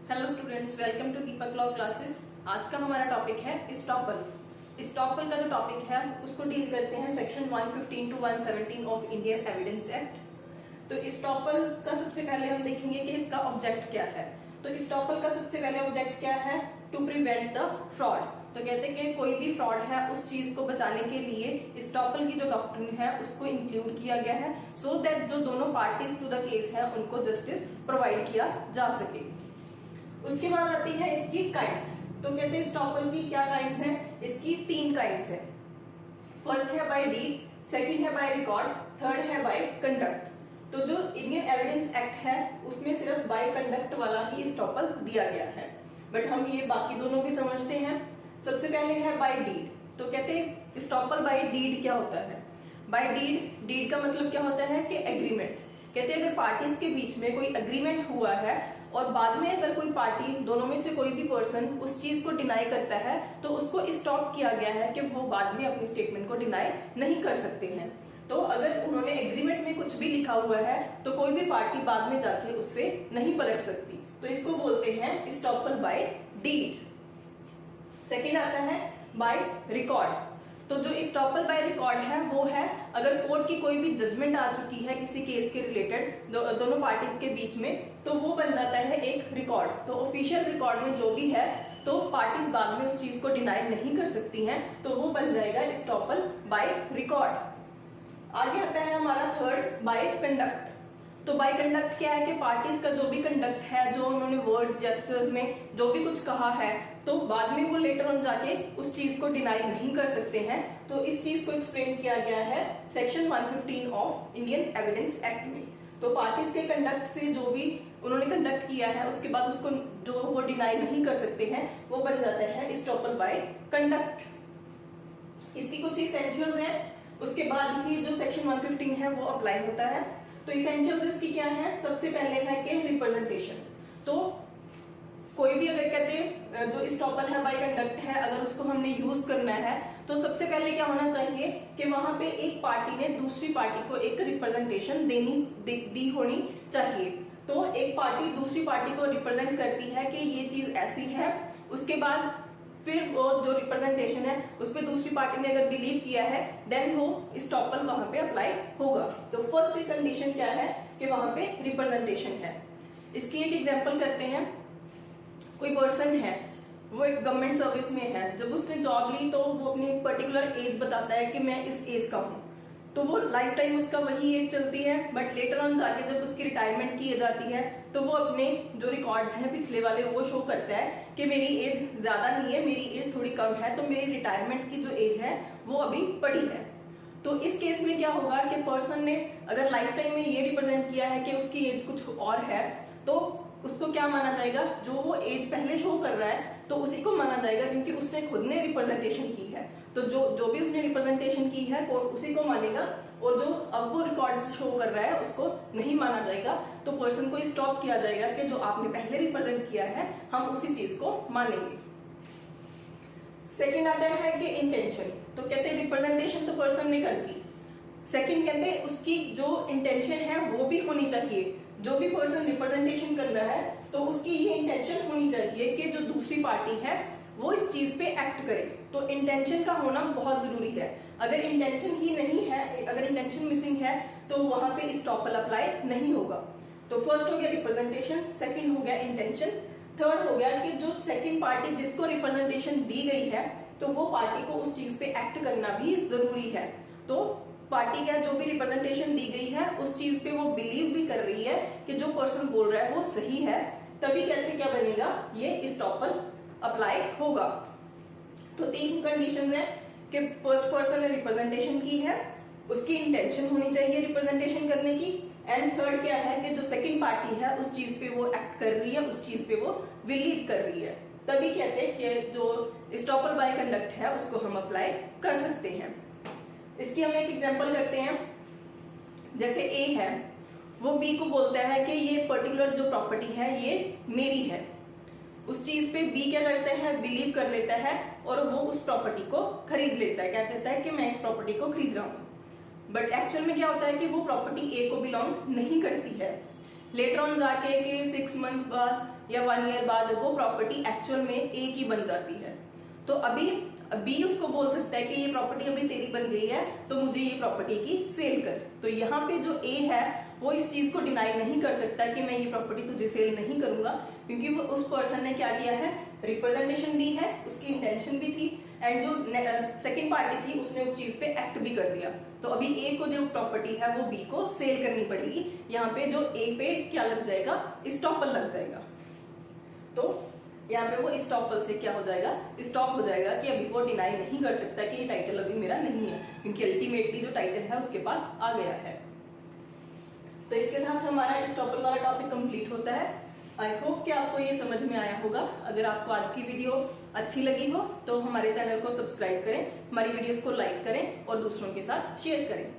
Hello students, welcome to Deepak law classes. आज का हमारा टॉपिक है स्टॉपल। स्टॉपल का जो टॉपिक है उसको डील करते हैं section 115 to 117 of Indian evidence act. तो स्टॉपल का सबसे पहले हम देखेंगे कि इसका ऑब्जेक्ट क्या है। तो स्टॉपल का सबसे पहले ऑब्जेक्ट क्या है? To prevent the fraud. तो कहते हैं कि कोई भी फ्रॉड है उस चीज को बचाने के लिए स्टॉपल की जो डॉक्ट्रिन है उसको इंक्लूड किया गया है, सो दैट जो दोनों पार्टीज टू द केस है उनको जस्टिस प्रोवाइड किया जा सके। उसके बाद आती है इसकी काइंड्स। तो कहते हैं स्टॉपल की क्या काइंड्स हैं? इसकी 3 काइंड्स हैं। फर्स्ट है बाय डीड, सेकंड है बाय रिकॉर्ड, थर्ड है बाय कंडक्ट। तो जो इंडियन एविडेंस एक्ट है उसमें सिर्फ बाय कंडक्ट वाला ही स्टॉपल दिया गया है, बट हम ये बाकी दोनों भी समझते हैं। सबसे पहले है बाय डीड। तो कहते हैं स्टॉपल बाय डीड क्या होता है? बाय डीड का मतलब क्या होता है कि एग्रीमेंट। कहते हैं अगर पार्टीज के बीच में कोई एग्रीमेंट हुआ है और बाद में अगर कोई पार्टी, दोनों में से कोई भी पर्सन उस चीज को डिनाई करता है तो उसको स्टॉप किया गया है कि वो बाद में अपनी स्टेटमेंट को डिनाई नहीं कर सकते हैं। तो अगर उन्होंने एग्रीमेंट में कुछ भी लिखा हुआ है तो कोई भी पार्टी बाद में जाके उससे नहीं पलट सकती। तो इसको बोलते हैं स्टॉपल बाय डीड। सेकेंड आता है बाय रिकॉर्ड। तो जो स्टॉपल बाय रिकॉर्ड है वो है अगर कोर्ट की कोई भी जजमेंट आ चुकी है किसी केस के रिलेटेड दोनों पार्टीज के बीच में, तो वो बन जाता है एक रिकॉर्ड। तो ऑफिशियल रिकॉर्ड में जो भी है तो पार्टीज बाद में उस चीज को डिनाई नहीं कर सकती हैं, तो वो बन जाएगा स्टॉपल बाय रिकॉर्ड। आगे आता है हमारा थर्ड बाय कंडक्ट। तो बाय कंडक्ट क्या है कि पार्टीज का जो भी कंडक्ट है, जो उन्होंने वर्ड्स जेस्चर्स में जो भी कुछ कहा है, तो बाद में वो लेटर ऑन जाके उस चीज को डिनाई नहीं कर सकते हैं। तो इस चीज को एक्सप्लेन किया गया है section 115 of Indian evidence act में। तो पार्टीज के कंडक्ट से जो भी उन्होंने कंडक्ट किया है उसके बाद उसको जो वो डिनाई नहीं कर सकते हैं वो बन जाता है स्टॉपल बाय कंडक्ट। इसकी कुछ इसेंशियल्स हैं, उसके बाद ही जो सेक्शन 115 है वो अप्लाई होता है। तो इसेंशियल्स इसकी क्या है? सबसे पहले है कि रिप्रेजेंटेशन। तो कोई भी अगर कहते जो स्टॉपल है बाय कंडक्ट है, अगर उसको हमने यूज करना है तो सबसे पहले क्या होना चाहिए कि वहां पे एक पार्टी ने दूसरी पार्टी को एक रिप्रेजेंटेशन दी होनी चाहिए। तो एक पार्टी दूसरी पार्टी को रिप्रेजेंट करती है कि ये चीज ऐसी है, उसके बाद फिर वो जो रिप्रेजेंटेशन है उस पर दूसरी पार्टी ने अगर बिलीव किया है देन वो स्टॉपल वहां पे अप्लाई होगा। तो फर्स्ट कंडीशन क्या है कि वहां पे रिप्रेजेंटेशन है। इसकी एक एग्जांपल करते हैं। कोई पर्सन है, वो एक गवर्नमेंट सर्विस में है, जब उसने जॉब ली तो वो अपनी एक पर्टिकुलर एज बताता है कि मैं इस एज का हूँ, तो वो लाइफ टाइम उसका वही एज चलती है। बट लेटर ऑन जाके जब उसकी रिटायरमेंट की जाती है तो वो अपने जो रिकॉर्ड्स हैं पिछले वाले वो शो करता है कि मेरी एज ज्यादा नहीं है, मेरी एज थोड़ी कम है, तो मेरी रिटायरमेंट की जो एज है वो अभी बड़ी है। तो इस केस में क्या होगा कि पर्सन ने अगर लाइफ टाइम में ये रिप्रेजेंट किया है कि उसकी एज कुछ और है, तो उसको क्या माना जाएगा? जो वो एज पहले शो कर रहा है तो उसी को माना जाएगा, क्योंकि उसने खुद ने रिप्रेजेंटेशन की है। तो जो भी उसने रिप्रेजेंटेशन की है कोर्ट उसी को मानेगा, और जो अब वो रिकॉर्ड शो कर रहा है उसको नहीं माना जाएगा। तो पर्सन को स्टॉप किया जाएगा कि जो आपने पहले रिप्रेजेंट किया है हम उसी चीज को मानेंगे। सेकेंड आता है कि इंटेंशन। तो कहते हैं रिप्रेजेंटेशन तो पर्सन ने कर दी, सेकेंड कहते हैं उसकी जो इंटेंशन है वो भी होनी चाहिए। जो भी पर्सन रिप्रेजेंटेशन कर रहा है तो उसकी ये इंटेंशन होनी चाहिए कि जो दूसरी पार्टी है वो इस चीज पे एक्ट करे। तो इंटेंशन का होना बहुत जरूरी है। अगर इंटेंशन ही नहीं है, अगर इंटेंशन मिसिंग है तो वहां पे स्टॉपल अप्लाई नहीं होगा। तो फर्स्ट हो गया रिप्रेजेंटेशन, सेकंड हो गया इंटेंशन, थर्ड हो गया कि जो सेकंड पार्टी जिसको रिप्रेजेंटेशन दी गई है तो वो पार्टी को उस चीज पे एक्ट करना भी जरूरी है। तो पार्टी का जो भी रिप्रेजेंटेशन दी गई है उस चीज पे वो बिलीव भी कर रही है कि जो पर्सन बोल रहा है वो सही है, तभी कहते क्या बनेगा, ये स्टॉपल अप्लाई होगा। तो 3 कंडीशन है कि फर्स्ट पर्सन ने रिप्रेजेंटेशन की है, उसकी इंटेंशन होनी चाहिए रिप्रेजेंटेशन करने की, एंड थर्ड क्या है कि जो सेकंड पार्टी है उस चीज पे वो एक्ट कर रही है, उस चीज पे वो बिलीव कर रही है, तभी कहते हैं कि जो स्टॉपल बाय कंडक्ट है उसको हम अप्लाई कर सकते हैं। इसकी हम एक एग्जांपल करते हैं। जैसे ए है, वो बी को बोलता है कि ये पर्टिकुलर जो प्रॉपर्टी है ये मेरी है। उस चीज पे बी क्या करता है? बिलीव कर लेता है और वो उस प्रॉपर्टी को खरीद लेता है, क्या कहता है कि मैं इस प्रॉपर्टी को खरीद रहा हूं। बट एक्चुअल में क्या होता है कि वो प्रॉपर्टी ए को बिलोंग नहीं करती है। लेटर ऑन जाके कि 6 मंथ बाद या 1 ईयर बाद वो प्रॉपर्टी एक्चुअल में ए की बन जाती है। तो अभी बी उसको बोल सकता है कि ये प्रॉपर्टी अभी तेरी बन गई है तो मुझे ये प्रॉपर्टी की सेल कर। तो यहाँ पे जो ए है वो इस चीज को डिनाई नहीं कर सकता कि मैं ये प्रॉपर्टी तुझे सेल नहीं करूंगा, क्योंकि वो उस पर्सन ने क्या किया है, रिप्रेजेंटेशन दी है, उसकी इंटेंशन भी थी, एंड जो सेकंड पार्टी थी उसने उस चीज पे एक्ट भी कर दिया। तो अभी ए को जो प्रॉपर्टी है वो बी को सेल करनी पड़ेगी। यहाँ पे जो ए पे क्या लग जाएगा, स्टॉपल लग जाएगा। तो यहाँ पे वो स्टॉपल से क्या हो जाएगा, स्टॉप हो जाएगा कि अभी वो डिनाई नहीं कर सकता कि ये टाइटल अभी मेरा नहीं है, क्योंकि अल्टीमेटली जो टाइटल है उसके पास आ गया है। तो इसके साथ हमारा स्टॉपल वाला टॉपिक कंप्लीट होता है। आई होप कि आपको ये समझ में आया होगा। अगर आपको आज की वीडियो अच्छी लगी हो तो हमारे चैनल को सब्सक्राइब करें, हमारी वीडियोस को लाइक करें और दूसरों के साथ शेयर करें।